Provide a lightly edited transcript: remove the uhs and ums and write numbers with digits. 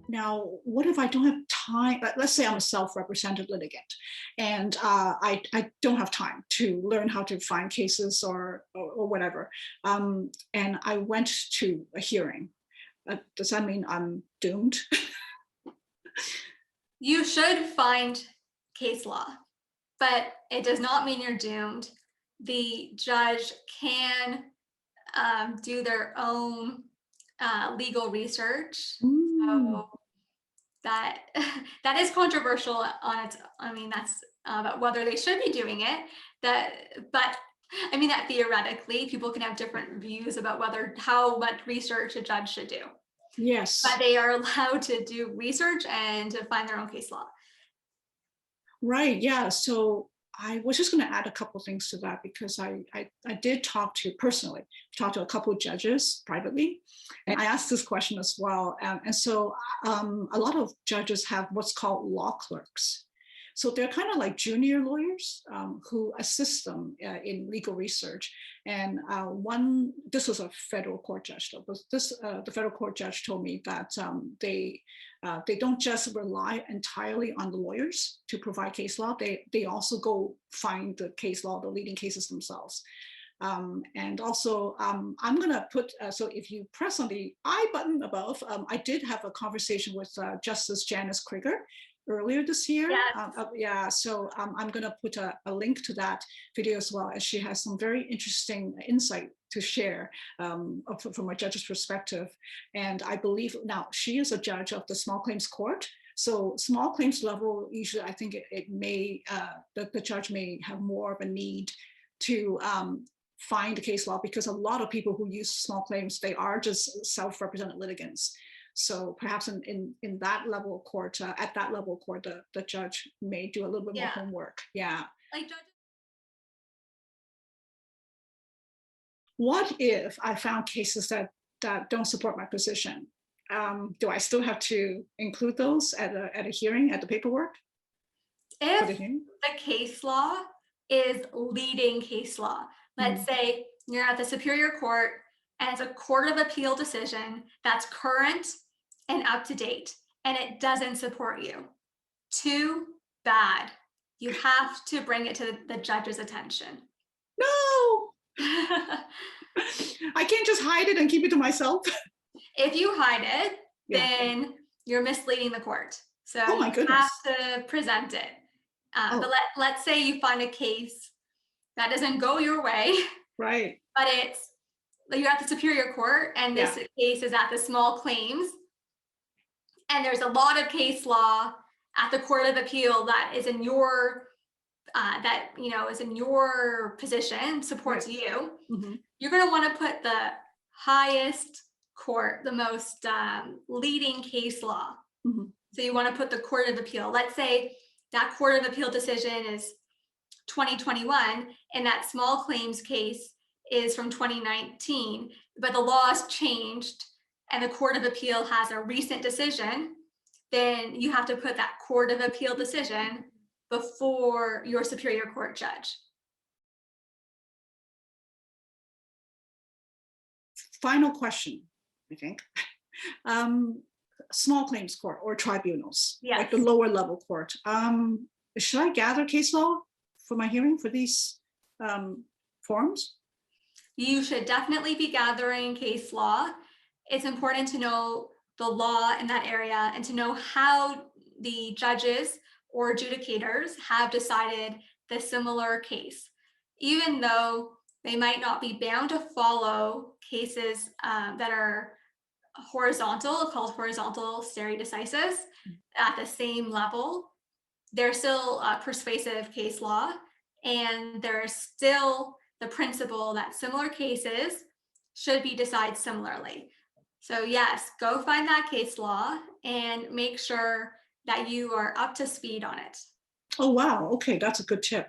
Now, what if I don't have time? Let's say I'm a self-represented litigant and I don't have time to learn how to find cases or whatever. And I went to a hearing. Does that mean I'm doomed? You should find case law, but it does not mean you're doomed. The judge can do their own legal research. So that that is controversial on its. I mean, that's about whether they should be doing it. But I mean that theoretically, people can have different views about how much research a judge should do. Yes. But they are allowed to do research and to find their own case law. Right. Yeah. So I was just going to add a couple of things to that because I did talk to a couple of judges privately, and I asked this question as well. And so a lot of judges have what's called law clerks. So they're kind of like junior lawyers who assist them in legal research. And this was a federal court judge, though, but the federal court judge told me that they don't just rely entirely on the lawyers to provide case law. They also go find the case law, the leading cases themselves. And also, I'm going to put, so if you press on the I button above, I did have a conversation with Justice Janice Krieger earlier this year. Yes. So I'm going to put a link to that video as well, as she has some very interesting insight to share from a judge's perspective. And I believe now she is a judge of the small claims court. So small claims level, usually I think it may, the judge may have more of a need to find the case law, because a lot of people who use small claims, they are just self-represented litigants. So perhaps in that level of court, at that level of court, the judge may do a little bit more homework. Yeah. Like judges. What if I found cases that don't support my position? Do I still have to include those at a hearing, at the paperwork? If the case law is leading case law, let's say you're at the Superior Court and it's a Court of Appeal decision that's current and up to date, and it doesn't support you. Too bad. You have to bring it to the judge's attention. No! I can't just hide it and keep it to myself. If you hide it, then you're misleading the court. So you have to present it. But let's say you find a case that doesn't go your way. Right. But you're at the Superior Court and this case is at the small claims. And there's a lot of case law at the Court of Appeal that is in your is in your position, supports you. You're going to want to put the highest court, the most leading case law. So you want to put the Court of Appeal. Let's say that Court of Appeal decision is 2021 and that small claims case is from 2019, but the law has changed and the Court of Appeal has a recent decision, then you have to put that Court of Appeal decision before your Superior Court judge. Final question, I think. Small claims court or tribunals, like the lower level court. Should I gather case law for my hearing for these forums? You should definitely be gathering case law. It's important to know the law in that area and to know how the judges or adjudicators have decided the similar case. Even though they might not be bound to follow cases that are horizontal, called horizontal stare decisis, at the same level, there's still persuasive case law, and there's still the principle that similar cases should be decided similarly. So yes, go find that case law and make sure that you are up to speed on it. Oh, wow. Okay, that's a good tip.